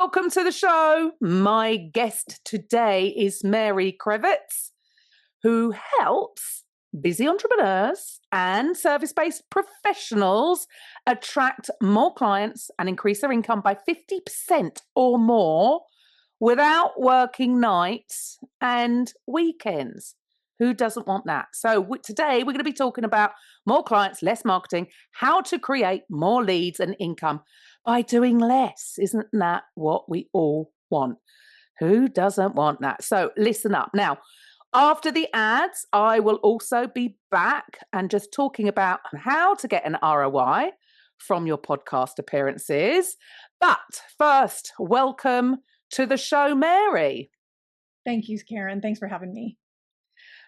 Welcome to the show. My guest today is Mary Cravets, who helps busy entrepreneurs and service-based professionals attract more clients and increase their income by 50% or more without working nights and weekends. Who doesn't want that? So today we're going to be talking about more clients, less marketing, how to create more leads and income by doing less. Isn't that what we all want? Who doesn't want that? So listen up. Now, after the ads, I will also be back and just talking about how to get an ROI from your podcast appearances. But first, welcome to the show, Mary. Thank you, Karen. Thanks for having me.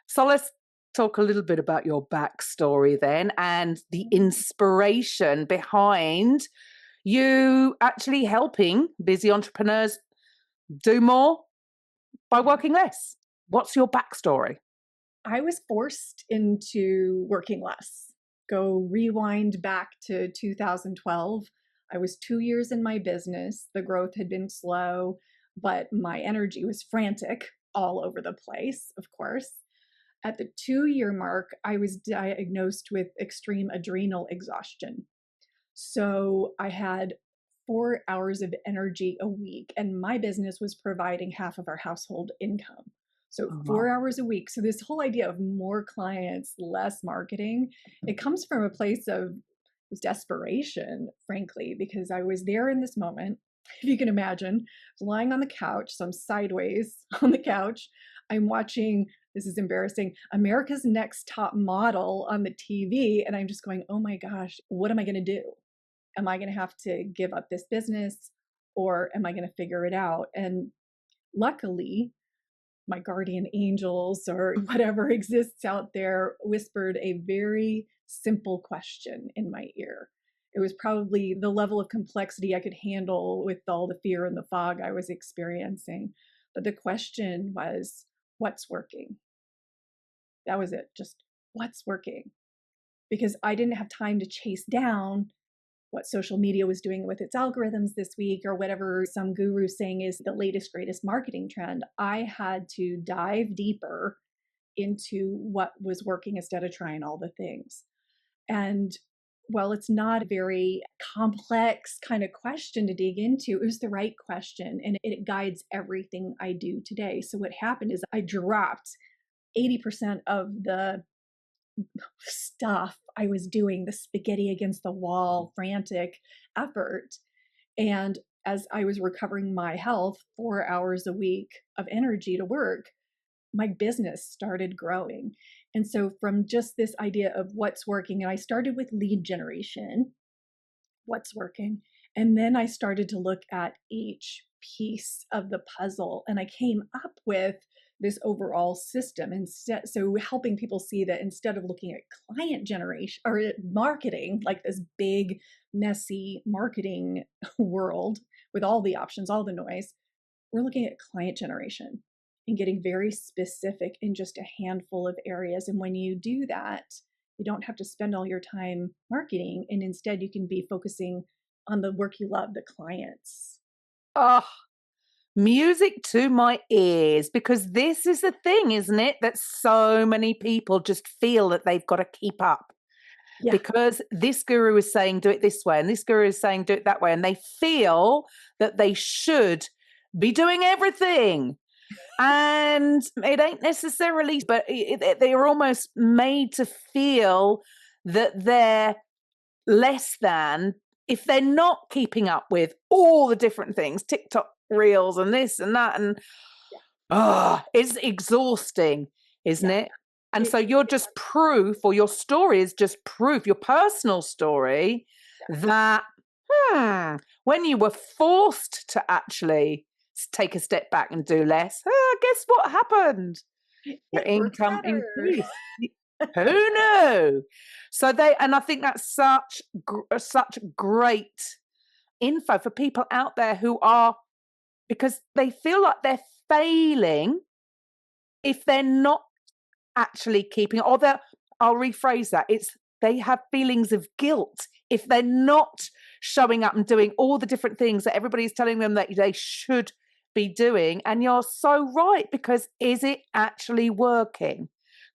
So let's talk a little bit about your backstory then and the inspiration behind you actually helping busy entrepreneurs do more by working less. What's your backstory? I was forced into working less. Go rewind back to 2012. I was 2 years in my business. The growth had been slow, but my energy was frantic all over the place, of course. At the 2-year mark, I was diagnosed with extreme adrenal exhaustion. So I had 4 hours of energy a week, and my business was providing half of our household income. So 4 hours a week. So this whole idea of more clients, less marketing, it comes from a place of desperation, frankly, because I was there in this moment. If you can imagine, lying on the couch, so I'm sideways on the couch. I'm watching, this is embarrassing, America's Next Top Model on the TV. And I'm just going, oh my gosh, what am I going to do? Am I going to have to give up this business or am I going to figure it out? And luckily, my guardian angels or whatever exists out there whispered a very simple question in my ear. It was probably the level of complexity I could handle with all the fear and the fog I was experiencing. But the question was, what's working? That was it. Just what's working? Because I didn't have time to chase down what social media was doing with its algorithms this week or whatever some guru saying is the latest, greatest marketing trend. I had to dive deeper into what was working instead of trying all the things. And while it's not a very complex kind of question to dig into, it was the right question and it guides everything I do today. So what happened is I dropped 80% of the stuff I was doing, the spaghetti against the wall, frantic effort. And as I was recovering my health, 4 hours a week of energy to work, my business started growing. And so from just this idea of what's working, and I started with lead generation, what's working. And then I started to look at each piece of the puzzle and I came up with this overall system. Instead, so helping people see that instead of looking at client generation or marketing, like this big, messy marketing world with all the options, all the noise, we're looking at client generation and getting very specific in just a handful of areas. And when you do that, you don't have to spend all your time marketing, and instead you can be focusing on the work you love, the clients. Oh, music to my ears, because this is the thing, isn't it? That so many people just feel that they've got to keep up. Yeah. Because this guru is saying do it this way and this guru is saying do it that way, and they feel that they should be doing everything. And it ain't necessarily, but they're almost made to feel that they're less than if they're not keeping up with all the different things, TikTok reels and this and that. And it's exhausting, isn't it? And so you're just proof, or your story is just proof, your personal story, that when you were forced to actually take a step back and do less, guess what happened? Your income increased. Who knew? So and I think that's such great info for people out there who are, because they feel like they're failing if they're not actually keeping, I'll rephrase that. They have feelings of guilt if they're not showing up and doing all the different things that everybody's telling them that they should be doing. And you're so right, because is it actually working?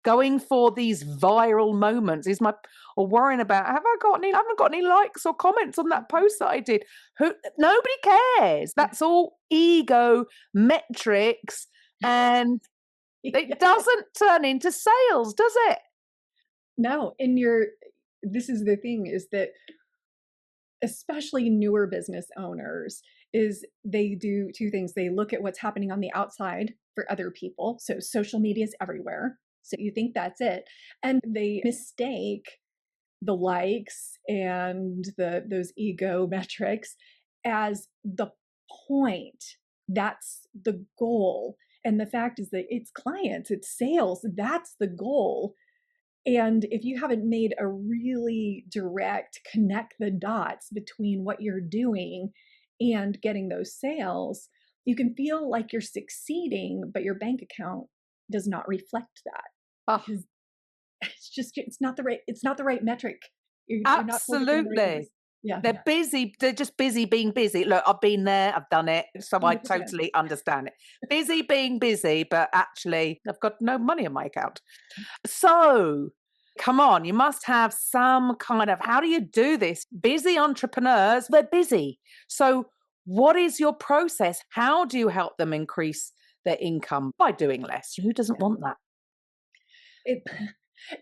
Going for these viral moments is my, or worrying about, I haven't got any likes or comments on that post that I did. Nobody cares. That's all ego metrics, and it doesn't turn into sales, does it? No, this is the thing, is that especially newer business owners, is they do two things. They look at what's happening on the outside for other people. So social media is everywhere. So you think that's it. And they mistake the likes and those ego metrics as the point. That's the goal. And the fact is that it's clients, it's sales. That's the goal. And if you haven't made a really direct connect the dots between what you're doing and getting those sales, you can feel like you're succeeding, but your bank account does not reflect that, because it's not the right metric. You're not focusing on the right numbers. Absolutely. Yeah, They're busy. They're just busy being busy. Look, I've been there, I've done it, so I 100%. totally understand it. Busy being busy, but actually, I've got no money in my account. So, come on, you must have some kind of, how do you do this? Busy entrepreneurs, they're busy. So, what is your process? How do you help them increase their income by doing less? Who doesn't Yeah. want that? It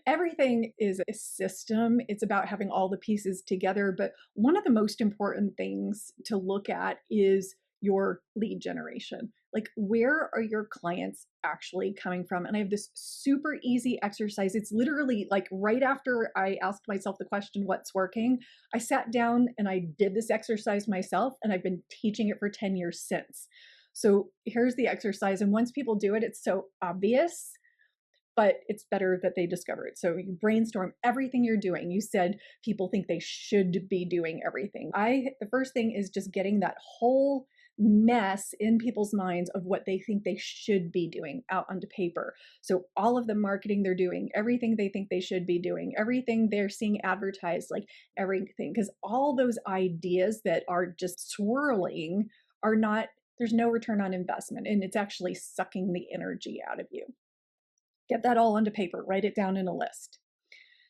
Everything is a system. It's about having all the pieces together. But one of the most important things to look at is your lead generation. Like, where are your clients actually coming from? And I have this super easy exercise. It's literally like right after I asked myself the question, what's working? I sat down and I did this exercise myself, and I've been teaching it for 10 years since. So here's the exercise. And once people do it, it's so obvious, but it's better that they discover it. So you brainstorm everything you're doing. You said people think they should be doing everything. The first thing is just getting that whole mess in people's minds of what they think they should be doing out onto paper. So all of the marketing they're doing, everything they think they should be doing, everything they're seeing advertised, like everything, because all those ideas that are just swirling are not, there's no return on investment, and it's actually sucking the energy out of you. Get that all onto paper, write it down in a list.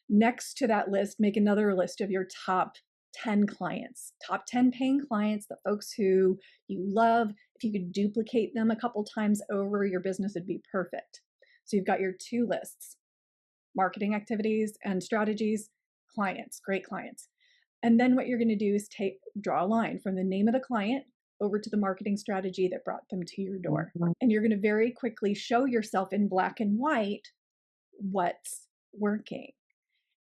Next to that list, make another list of your top 10 clients, top 10 paying clients, the folks who you love. If you could duplicate them a couple times over, your business would be perfect. So you've got your two lists: marketing activities and strategies, clients, great clients. And then what you're going to do is draw a line from the name of the client over to the marketing strategy that brought them to your door. And you're going to very quickly show yourself in black and white what's working.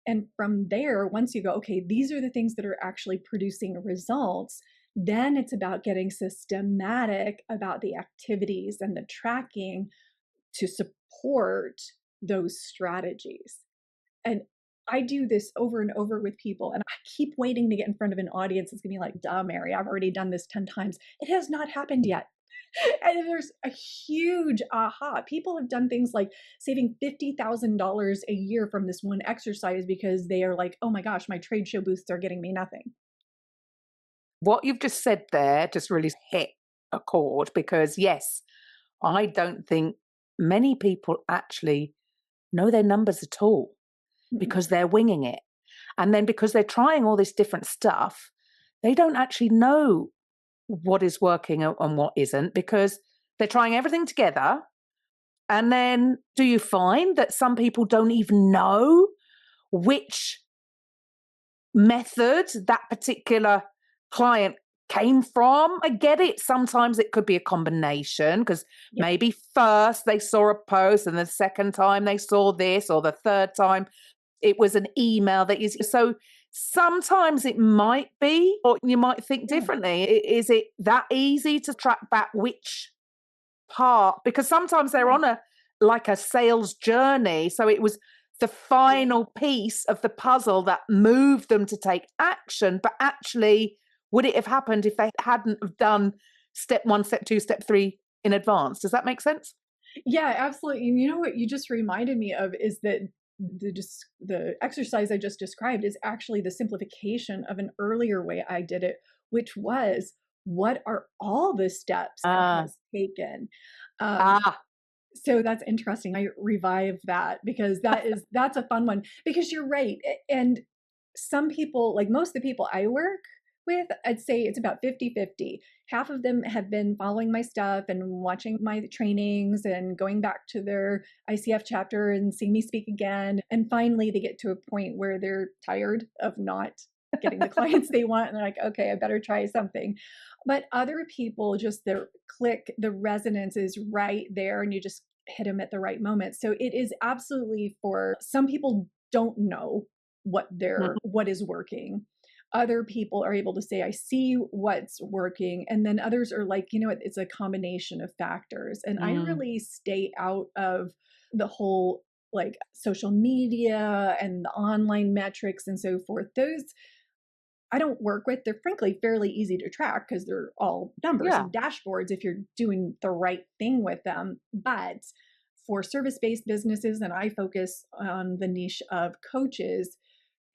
And from there, once you go, okay, these are the things that are actually producing results, then it's about getting systematic about the activities and the tracking to support those strategies. And I do this over and over with people, and I keep waiting to get in front of an audience. It's gonna be like, duh, Mary, I've already done this 10 times. It has not happened yet. And there's a huge aha. People have done things like saving $50,000 a year from this one exercise because they are like, oh my gosh, my trade show booths are getting me nothing. What you've just said there just really hit a chord, because yes, I don't think many people actually know their numbers at all, because they're winging it. And then because they're trying all this different stuff, they don't actually know what is working and what isn't, because they're trying everything together. And then do you find that some people don't even know which method that particular client came from? I get it. Sometimes it could be a combination, because maybe first they saw a post and the second time they saw this, or the third time it was an email that is. So sometimes it might be, or you might think differently. Is it that easy to track back which part? Because sometimes they're on like a sales journey. So it was the final piece of the puzzle that moved them to take action. But actually, would it have happened if they hadn't have done step 1, step 2, step 3 in advance? Does that make sense? Yeah, absolutely. And you know what you just reminded me of is that The exercise I just described is actually the simplification of an earlier way I did it, which was, what are all the steps it Ah, has taken? Um, ah, so that's interesting. I revive that because that's a fun one, because you're right. And some people, like most of the people I work with, I'd say it's about 50-50. Half of them have been following my stuff and watching my trainings and going back to their ICF chapter and seeing me speak again. And finally, they get to a point where they're tired of not getting the clients they want. And they're like, okay, I better try something. But other people, just the click, the resonance is right there, and you just hit them at the right moment. So it is absolutely, for some people don't know mhm, what is working. Other people are able to say, I see what's working. And then others are like, it's a combination of factors. And I mm, really stay out of the whole, like, social media and the online metrics and so forth. Those I don't work with. They're frankly fairly easy to track because they're all numbers yeah, and dashboards if you're doing the right thing with them. But for service based businesses, and I focus on the niche of coaches,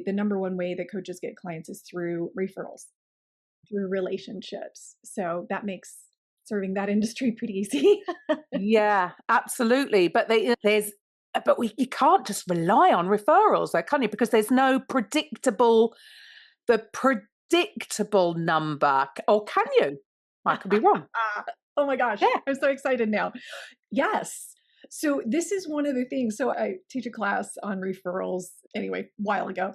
the number one way that coaches get clients is through referrals, through relationships. So that makes serving that industry pretty easy. yeah, absolutely. But you can't just rely on referrals, though, can you? Because there's no predictable number, or can you? I could be wrong. Oh my gosh, Yeah. I'm so excited now. Yes. So this is one of the things. So I teach a class on referrals anyway, a while ago,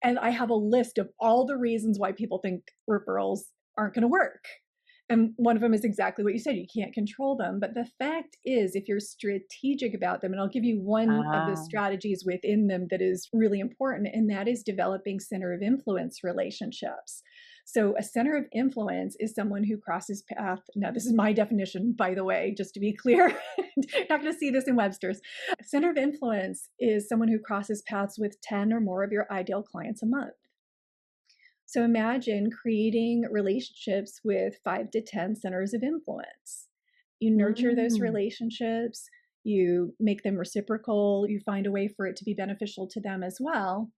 and I have a list of all the reasons why people think referrals aren't going to work. And one of them is exactly what you said. You can't control them. But the fact is, if you're strategic about them, and I'll give you one of the Ah, strategies within them that is really important, and that is developing center of influence relationships. So, a center of influence is someone who crosses path. Now, this is my definition, by the way, just to be clear. You're not going to see this in Webster's. A center of influence is someone who crosses paths with 10 or more of your ideal clients a month. So imagine creating relationships with 5 to 10 centers of influence. You nurture those mm, relationships, you make them reciprocal, you find a way for it to be beneficial to them as well.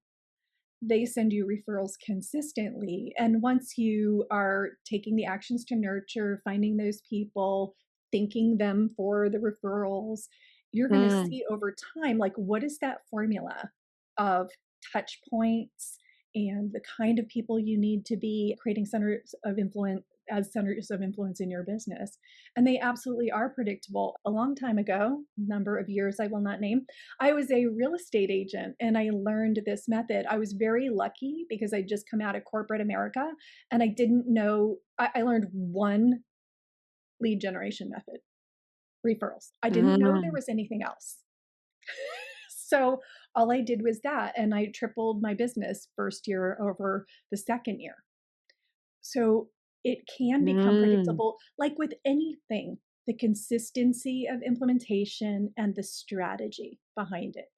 They send you referrals consistently. And once you are taking the actions to nurture, finding those people, thanking them for the referrals, you're going to mm. see over time, like, what is that formula of touch points and the kind of people you need to be creating centers of influence as centers of influence in your business. And they absolutely are predictable. A long time ago, number of years I will not name, I was a real estate agent and I learned this method. I was very lucky because I'd just come out of corporate America and I didn't know, I learned one lead generation method, referrals. I didn't know there Mm. was anything else. So all I did was that, and I tripled my business first year over the second year. So it can become Mm. predictable, like with anything, the consistency of implementation and the strategy behind it.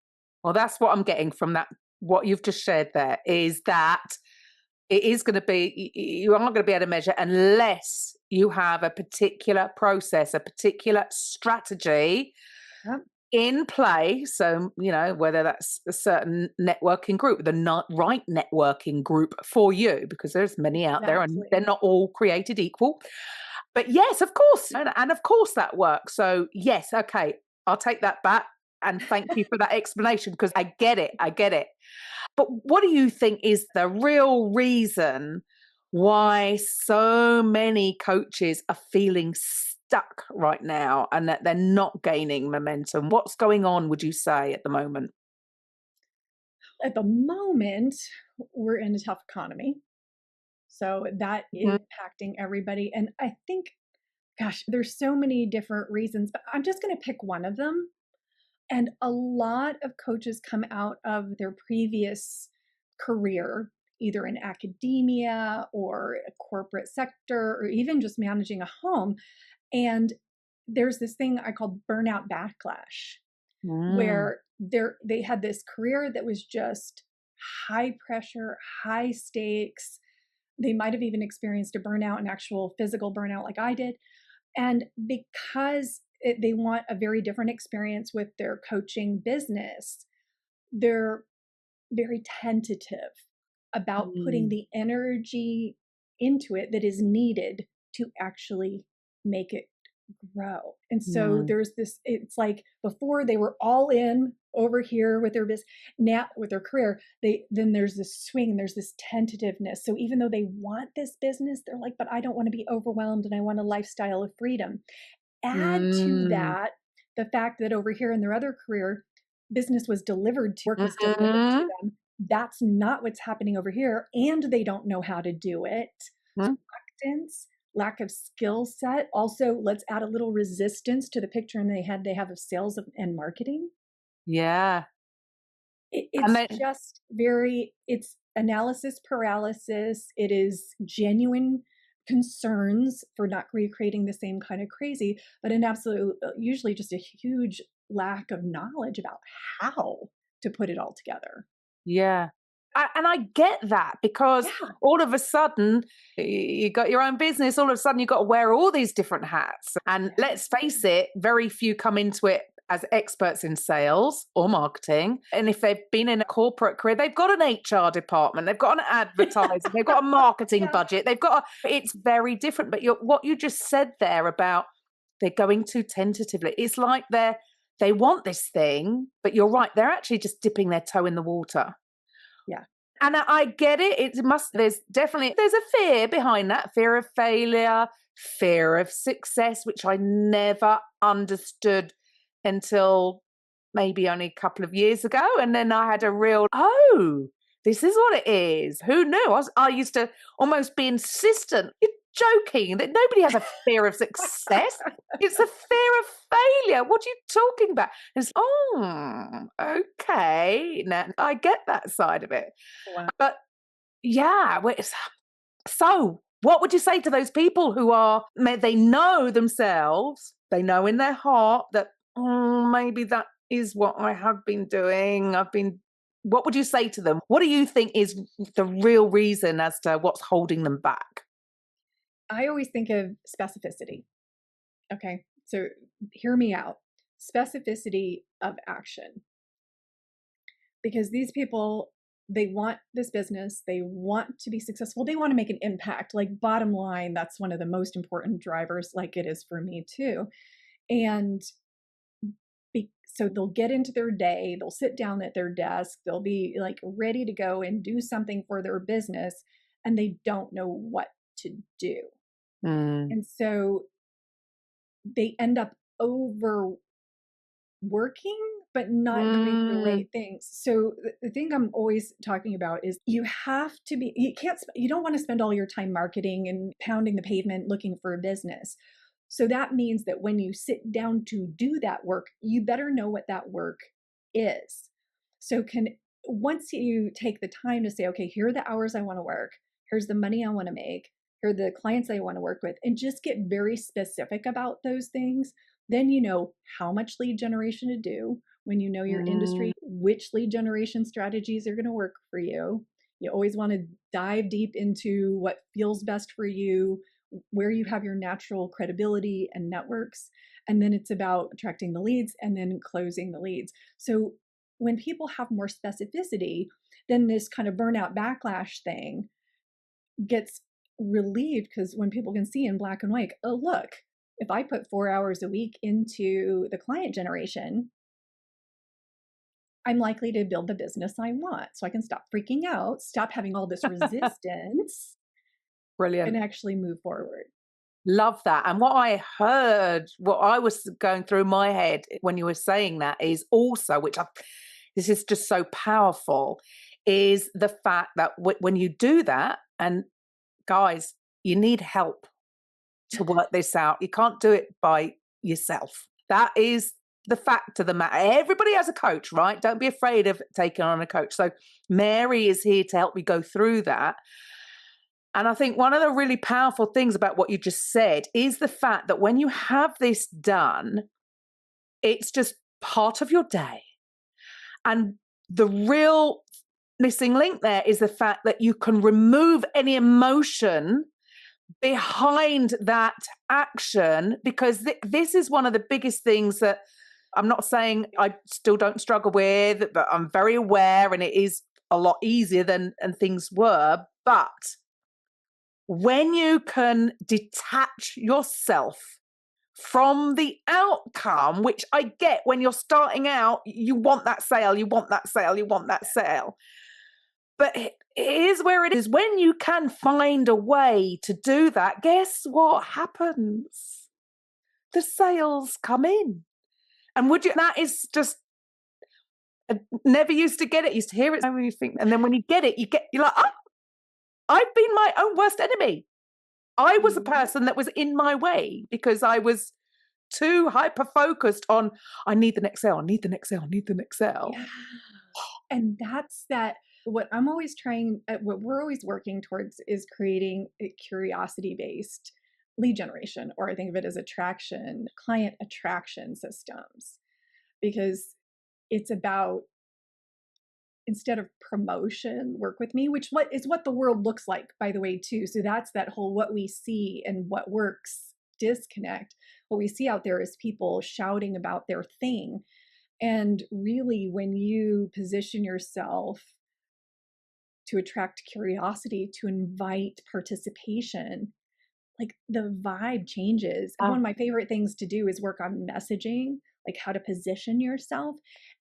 Well, that's what I'm getting from that. What you've just shared there is that it is going to be, you aren't going to be able to measure unless you have a particular process, a particular strategy Yep, in play. So, whether that's a certain networking group, the not right networking group for you, because there's many out there and they're exactly. not all created equal. But yes, of course. And of course that works. So, yes, okay, I'll take that back. And thank you for that explanation because I get it. I get it. But what do you think is the real reason why so many coaches are feeling stuck right now and that they're not gaining momentum? What's going on, would you say, at the moment? At the moment, we're in a tough economy. So that Mhm. is impacting everybody. And I think, gosh, there's so many different reasons, but I'm just going to pick one of them. And a lot of coaches come out of their previous career, either in academia or a corporate sector, or even just managing a home. And there's this thing I call burnout backlash, Mm. where they had this career that was just high pressure, high stakes. They might have even experienced a burnout, an actual physical burnout like I did. And because they want a very different experience with their coaching business, they're very tentative about putting Mm. the energy into it that is needed to actually make it grow. And so Mm. there's this, it's like before they were all in over here with their business, now with their career, then there's this swing, there's this tentativeness. So even though they want this business, they're like, but I don't want to be overwhelmed and I want a lifestyle of freedom. Add to Mm. that the fact that over here in their other career, business was delivered to work was delivered to Mhm. them. That's not what's happening over here, and they don't know how to do it. Mm. Reluctance, lack of skill set. Also, let's add a little resistance to the picture and they have of sales and marketing. Yeah. And It's then just very, it's analysis paralysis. It is genuine concerns for not recreating the same kind of crazy, but an absolute, usually just a huge lack of knowledge about how to put it all together. yeah. And I get that because Yeah. all of a sudden you got your own business, all of a sudden you've got to wear all these different hats. And Yeah. let's face it, very few come into it as experts in sales or marketing. And if they've been in a corporate career, they've got an HR department, they've got an advertising, they've got a marketing Yeah. budget, they've got it's very different. But what you just said there about they're going too tentatively, it's like they want this thing, but you're right, they're actually just dipping their toe in the water. Yeah. And I get it. There's a fear behind that, fear of failure, fear of success, which I never understood until maybe only a couple of years ago. And then I had a real, oh, this is what it is. Who knew? I used to almost be insistent. You're joking that nobody has a fear of success. It's a fear of failure. What are you talking about? It's, oh, okay. Now I get that side of it. Wow. But yeah, so what would you say to those people who they know themselves, they know in their heart that maybe that is what I have been doing. What would you say to them? What do you think is the real reason as to what's holding them back? I always think of specificity. Okay. So hear me out. Specificity of action. Because these people, they want this business, they want to be successful, they want to make an impact. Like, bottom line, that's one of the most important drivers, like it is for me too. And so they'll get into their day, they'll sit down at their desk, they'll be like ready to go and do something for their business, and they don't know what to do. Mm. And so they end up overworking, but not doing the Mm. right things. So the thing I'm always talking about is you have to be, you don't want to spend all your time marketing and pounding the pavement looking for a business. So that means that when you sit down to do that work, you better know what that work is. So once you take the time to say, okay, here are the hours I want to work, here's the money I want to make, here are the clients I want to work with, and just get very specific about those things, then you know how much lead generation to do. When you know your Mm. industry, which lead generation strategies are going to work for you. You always want to dive deep into what feels best for you, where you have your natural credibility and networks. And then it's about attracting the leads and then closing the leads. So when people have more specificity, then this kind of burnout backlash thing gets relieved, because when people can see in black and white, oh, look, if I put 4 hours a week into the client generation, I'm likely to build the business I want. So I can stop freaking out, stop having all this resistance, and Brilliant. actually move forward. Love that. And what I was going through my head when you were saying that is also, this is just so powerful, is the fact that when you do that, and guys, you need help to work this out. You can't do it by yourself. That is the fact of the matter. Everybody has a coach, right? Don't be afraid of taking on a coach. So Mary is here to help me go through that. And I think one of the really powerful things about what you just said is the fact that when you have this done, it's just part of your day. And the real missing link there is the fact that you can remove any emotion behind that action, because this is one of the biggest things that I'm not saying I still don't struggle with, but I'm very aware and it is a lot easier than and things were. But when you can detach yourself from the outcome, which I get when you're starting out, you want that sale, you want that sale, you want that sale. But here's where it is when you can find a way to do that, guess what happens? The sales come in. And would you, that is just, I never used to get it, used to hear it, and you think, and then when you get it, you're like, oh, I've been my own worst enemy. I was a person that was in my way because I was too hyper focused on, I need the next sale, I need the next sale, I need the next sale. Yeah. And that's that. What I'm always trying, what we're always working towards is creating a curiosity based lead generation, or I think of it as attraction, client attraction systems, because it's about, instead of promotion, work with me, which what is what the world looks like, by the way, too. So that's that whole what we see and what works disconnect. What we see out there is people shouting about their thing. And really, when you position yourself to attract curiosity, to invite participation, like the vibe changes. And one of my favorite things to do is work on messaging, like how to position yourself.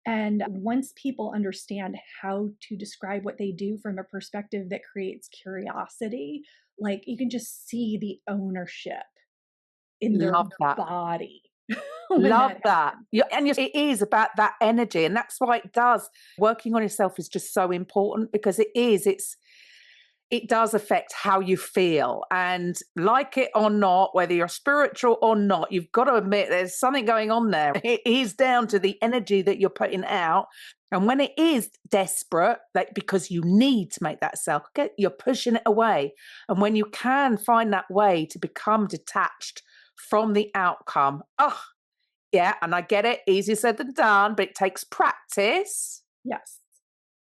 And once people understand how to describe what they do from a perspective that creates curiosity, like you can just see the ownership in their Love that. body. When Love that that. happens. It is about that energy. And that's why it does. Working on yourself is just so important because it does affect how you feel. And like it or not, whether you're spiritual or not, you've got to admit there's something going on there. It is down to the energy that you're putting out. And when it is desperate, like because you need to make that sale, you're pushing it away. And when you can find that way to become detached from the outcome, oh, yeah, and I get it, easier said than done, but it takes practice. Yes.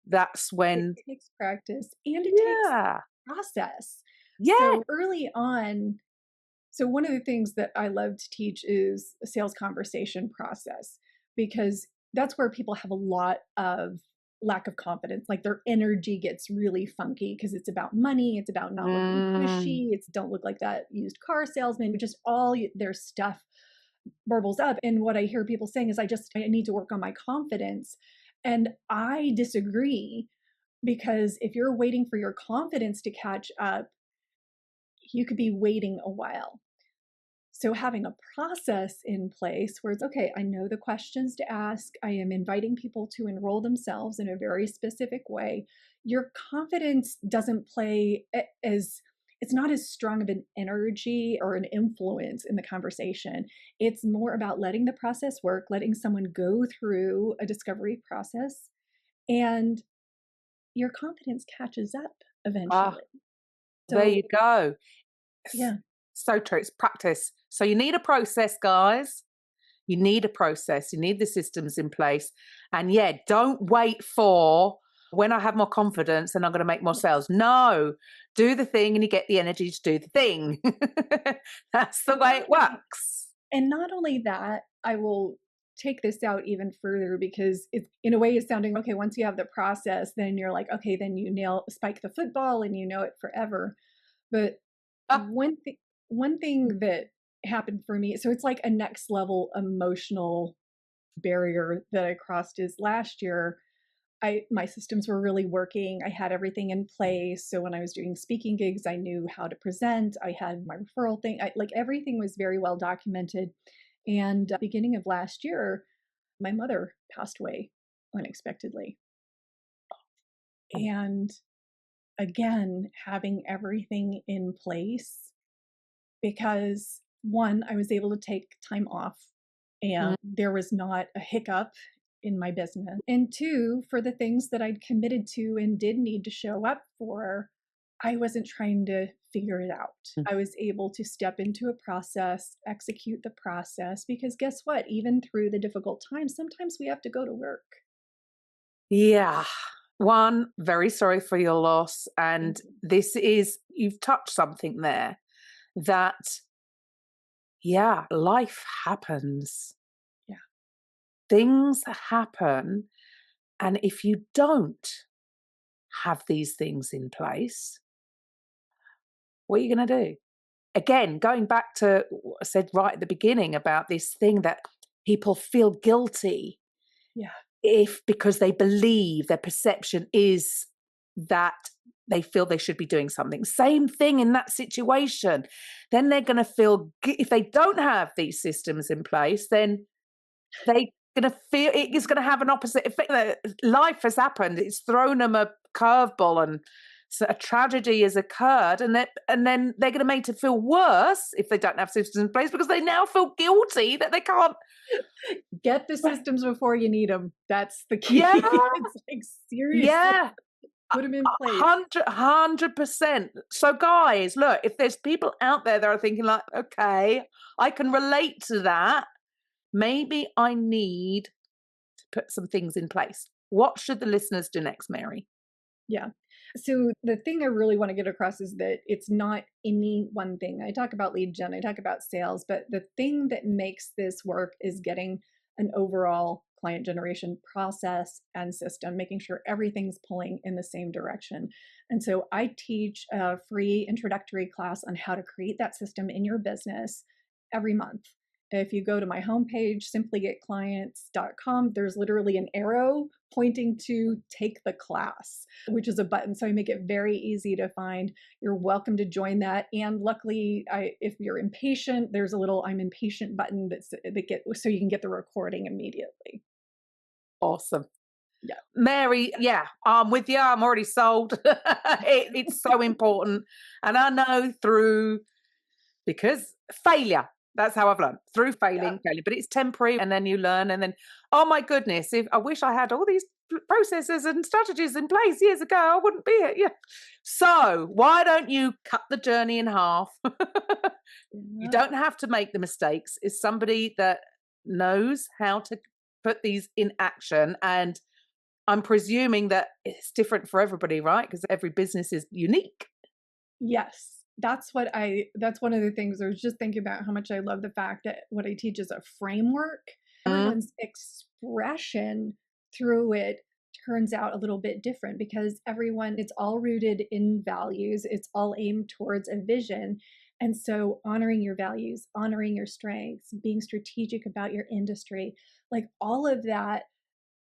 That's It when, takes practice and it takes yeah, process. yeah. So early on, so one of the things that I love to teach is a sales conversation process, because that's where people have a lot of lack of confidence. Like their energy gets really funky because it's about money, it's about not looking Mm. pushy, it's don't look like that used car salesman, but just all their stuff burbles up. And what I hear people saying is, I need to work on my confidence. And I disagree, because if you're waiting for your confidence to catch up, you could be waiting a while. So having a process in place where it's okay, I know the questions to ask, I am inviting people to enroll themselves in a very specific way. Your confidence doesn't play as, it's not as strong of an energy or an influence in the conversation. It's more about letting the process work, letting someone go through a discovery process, and your confidence catches up Ah, eventually. there So you go. yeah. So true. It's practice. So you need a process, guys. You need a process. You need the systems in place. And yeah, don't wait for when I have more confidence and I'm going to make more sales. No, do the thing and you get the energy to do the thing. That's the way it works. And not only that, I will take this out even further, because it's, in a way, is sounding okay. Once you have the process, then you're like, okay, then you spike the football and you know it forever. But Ah, one thing that happened for me, so it's like a next level emotional barrier that I crossed, is last year my systems were really working. I had everything in place. So when I was doing speaking gigs, I knew how to present. I had my referral thing. Like everything was very well documented. And beginning of last year, my mother passed away unexpectedly. And again, having everything in place, because one, I was able to take time off mm, and there was not a hiccup in my business. And two, for the things that I'd committed to and did need to show up for, I wasn't trying to figure it out. mm. I was able to step into a process, execute the process, because guess what? Even through the difficult times, sometimes we have to go to work. Yeah. One, very sorry for your loss. And you've touched something there that, yeah, life happens. Yeah. things happen. And if you don't have these things in place, what are you going to do? Again, going back to what I said right at the beginning about this thing that people feel guilty if because they believe their perception is that they feel they should be doing something. Same thing in that situation. Then they're going to feel, if they don't have these systems in place, then they're going to feel it is going to have an opposite effect. Life has happened. It's thrown them a curveball and so a tragedy has occurred, and then they're going to make it feel worse if they don't have systems in place because they now feel guilty that they can't get the systems before you need them. That's the key. Yeah, It's like, seriously, yeah, put them in place. 100%. So, guys, look, if there's people out there that are thinking like, okay, I can relate to that. Maybe I need to put some things in place. What should the listeners do next, Mary? Yeah. So the thing I really want to get across is that it's not any one thing. I talk about lead gen, I talk about sales, but the thing that makes this work is getting an overall client generation process and system, making sure everything's pulling in the same direction. And so I teach a free introductory class on how to create that system in your business every month. If you go to my homepage, simplygetclients.com, there's literally an arrow pointing to take the class, which is a button. So I make it very easy to find. You're welcome to join that. And luckily, if you're impatient, there's a little I'm impatient button so you can get the recording immediately. Awesome. Yeah. Mary, yeah, I'm with you. I'm already sold. It's so important. And I know because failure, that's how I've learned, through failing, but it's temporary and then you learn. And then, oh my goodness, if I wish I had all these processes and strategies in place years ago, I wouldn't be here. Yeah. So why don't you cut the journey in half? You don't have to make the mistakes. It's somebody that knows how to put these in action. And I'm presuming that it's different for everybody, right? Because every business is unique. Yes. That's one of the things I was just thinking about, how much I love the fact that what I teach is a framework. Everyone's expression through it turns out a little bit different because it's all rooted in values. It's all aimed towards a vision. And so honoring your values, honoring your strengths, being strategic about your industry, like all of that,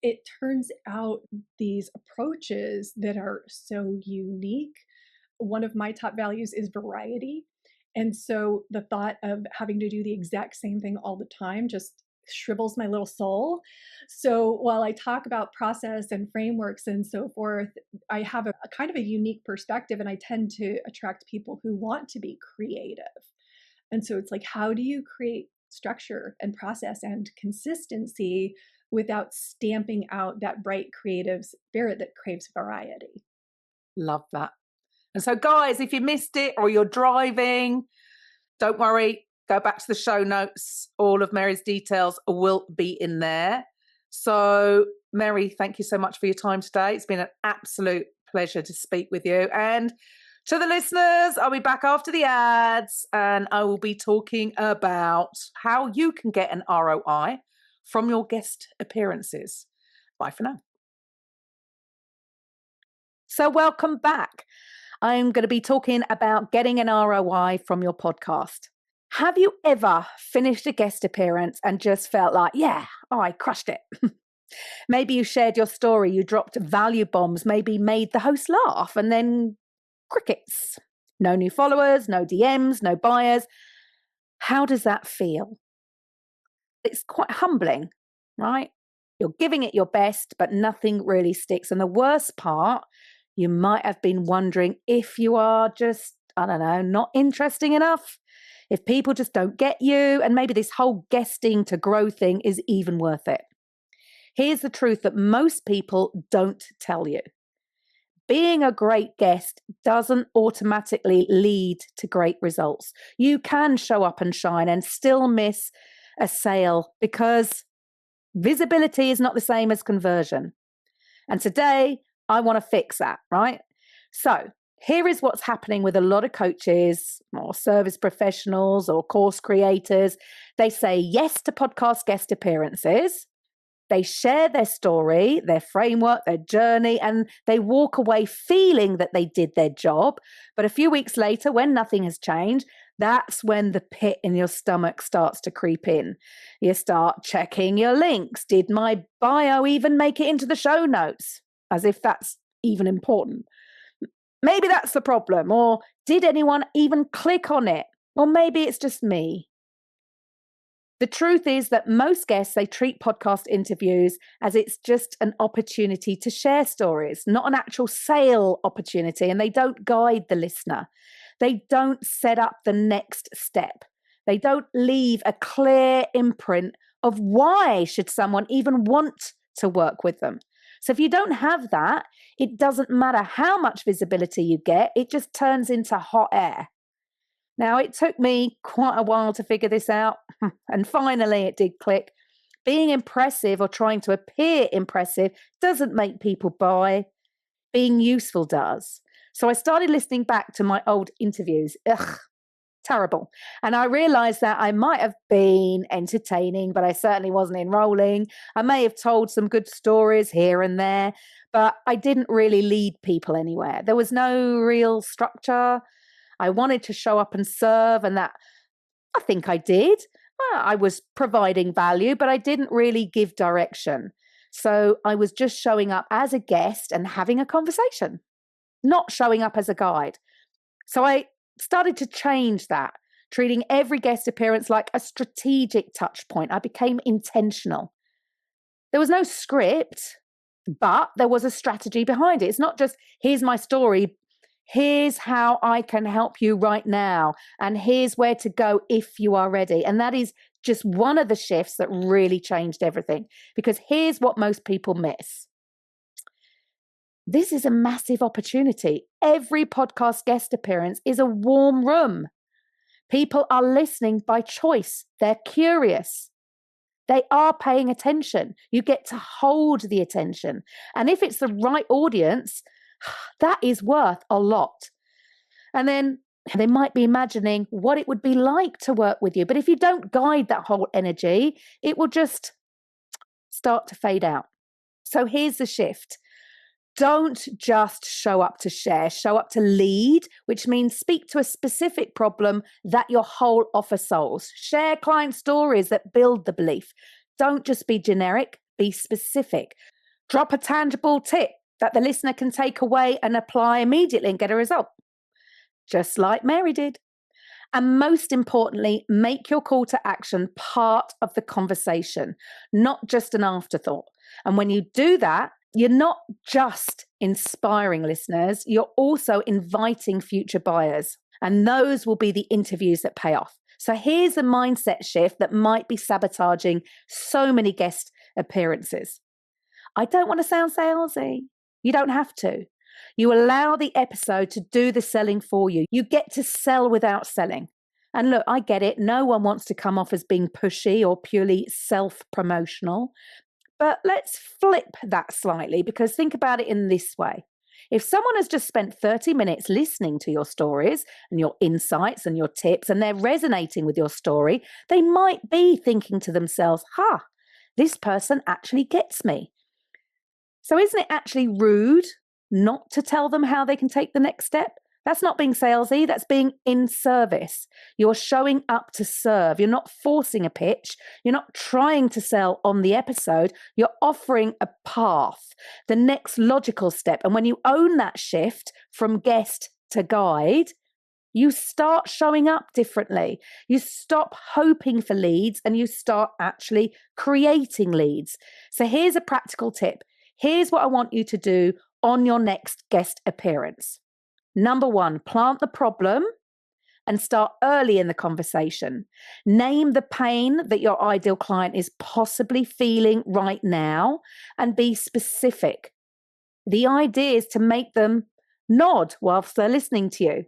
it turns out these approaches that are so unique. One of my top values is variety. And so the thought of having to do the exact same thing all the time just shrivels my little soul. So while I talk about process and frameworks and so forth, I have a kind of a unique perspective, and I tend to attract people who want to be creative. And so it's like, how do you create structure and process and consistency without stamping out that bright creative spirit that craves variety? Love that. And so, guys, if you missed it or you're driving, don't worry. Go back to the show notes. All of Mary's details will be in there. So, Mary, thank you so much for your time today. It's been an absolute pleasure to speak with you. And to the listeners, I'll be back after the ads and I will be talking about how you can get an ROI from your guest appearances. Bye for now. So, welcome back. I'm going to be talking about getting an ROI from your podcast. Have you ever finished a guest appearance and just felt like, I crushed it? Maybe you shared your story, you dropped value bombs, maybe made the host laugh, and then crickets. No new followers, no DMs, no buyers. How does that feel? It's quite humbling, right? You're giving it your best, but nothing really sticks. And the worst part, you might have been wondering if you are just, not interesting enough, if people just don't get you, and maybe this whole guesting to grow thing is even worth it. Here's the truth that most people don't tell you. Being a great guest doesn't automatically lead to great results. You can show up and shine and still miss a sale because visibility is not the same as conversion. And today, I want to fix that, right? So here is what's happening with a lot of coaches or service professionals or course creators. They say yes to podcast guest appearances, They share their story, their framework, their journey, and they walk away feeling that they did their job. But a few weeks later, when nothing has changed, that's when the pit in your stomach starts to creep in. You start checking your links. Did my bio even make it into the show notes? As if that's even important. Maybe that's the problem. Or did anyone even click on it? Or maybe it's just me. The truth is that most guests, they treat podcast interviews as it's just an opportunity to share stories, not an actual sale opportunity, and they don't guide the listener. They don't set up the next step. They don't leave a clear imprint of why should someone even want to work with them. So if you don't have that, it doesn't matter how much visibility you get, it just turns into hot air. Now, it took me quite a while to figure this out, and finally it did click. Being impressive or trying to appear impressive doesn't make people buy. Being useful does. So I started listening back to my old interviews. Terrible. And I realized that I might have been entertaining, but I certainly wasn't enrolling. I may have told some good stories here and there, but I didn't really lead people anywhere. There was no real structure. I wanted to show up and serve, and that I think I did. I was providing value, but I didn't really give direction. So I was just showing up as a guest and having a conversation, not showing up as a guide. So I started to change that, treating every guest appearance like a strategic touch point. I became intentional. There was no script, but there was a strategy behind it. It's not just, here's my story, here's how I can help you right now, and here's where to go if you are ready. And that is just one of the shifts that really changed everything, because here's what most people miss. This is a massive opportunity. Every podcast guest appearance is a warm room. People are listening by choice. They're curious. They are paying attention. You get to hold the attention. And if it's the right audience, that is worth a lot. And then they might be imagining what it would be like to work with you. But if you don't guide that whole energy, it will just start to fade out. So here's the shift. Don't just show up to share, show up to lead, which means speak to a specific problem that your whole offer solves. Share client stories that build the belief. Don't just be generic, be specific. Drop a tangible tip that the listener can take away and apply immediately and get a result, just like Mary did. And most importantly, make your call to action part of the conversation, not just an afterthought. And when you do that, you're not just inspiring listeners, you're also inviting future buyers. And those will be the interviews that pay off. So here's a mindset shift that might be sabotaging so many guest appearances. I don't want to sound salesy. You don't have to. You allow the episode to do the selling for you. You get to sell without selling. And look, I get it. No one wants to come off as being pushy or purely self-promotional. But let's flip that slightly, because think about it in this way. If someone has just spent 30 minutes listening to your stories and your insights and your tips, and they're resonating with your story, they might be thinking to themselves, this person actually gets me. So isn't it actually rude not to tell them how they can take the next step? That's not being salesy, that's being in service. You're showing up to serve. You're not forcing a pitch. You're not trying to sell on the episode. You're offering a path, the next logical step. And when you own that shift from guest to guide, you start showing up differently. You stop hoping for leads and you start actually creating leads. So here's a practical tip. Here's what I want you to do on your next guest appearance. Number 1, plant the problem and start early in the conversation. Name the pain that your ideal client is possibly feeling right now and be specific. The idea is to make them nod whilst they're listening to you.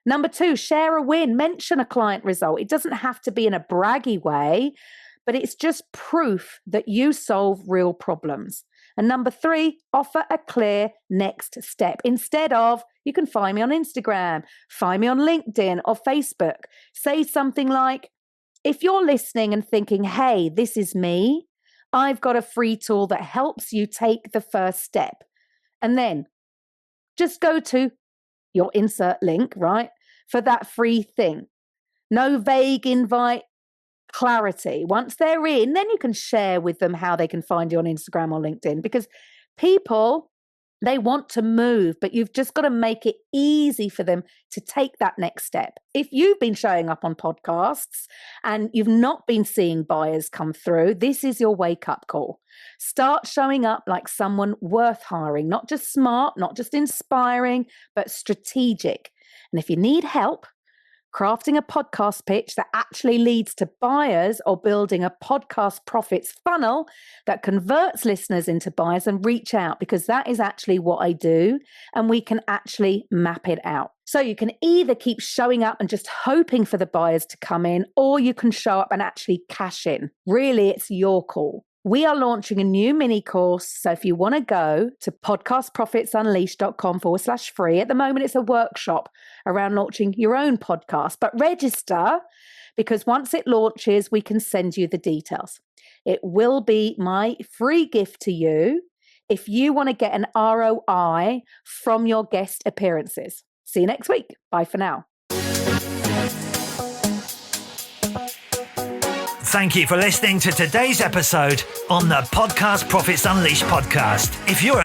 Number 2, share a win. Mention a client result. It doesn't have to be in a braggy way, but it's just proof that you solve real problems. And number 3, offer a clear next step. Instead of, you can find me on Instagram, find me on LinkedIn or Facebook. Say something like, if you're listening and thinking, hey, this is me, I've got a free tool that helps you take the first step. And then just go to your insert link, right, for that free thing. No vague invite, clarity. Once they're in, then you can share with them how they can find you on Instagram or LinkedIn, because people, they want to move, but you've just got to make it easy for them to take that next step. If you've been showing up on podcasts and you've not been seeing buyers come through, this is your wake-up call. Start showing up like someone worth hiring, not just smart, not just inspiring, but strategic. And if you need help crafting a podcast pitch that actually leads to buyers, or building a podcast profits funnel that converts listeners into buyers, and reach out, because that is actually what I do, and we can actually map it out. So you can either keep showing up and just hoping for the buyers to come in, or you can show up and actually cash in. Really, it's your call. We are launching a new mini course. So if you want to go to podcastprofitsunleashed.com/free, at the moment it's a workshop around launching your own podcast, but register, because once it launches, we can send you the details. It will be my free gift to you if you want to get an ROI from your guest appearances. See you next week. Bye for now. Thank you for listening to today's episode on the Podcast Profits Unleashed podcast. If you're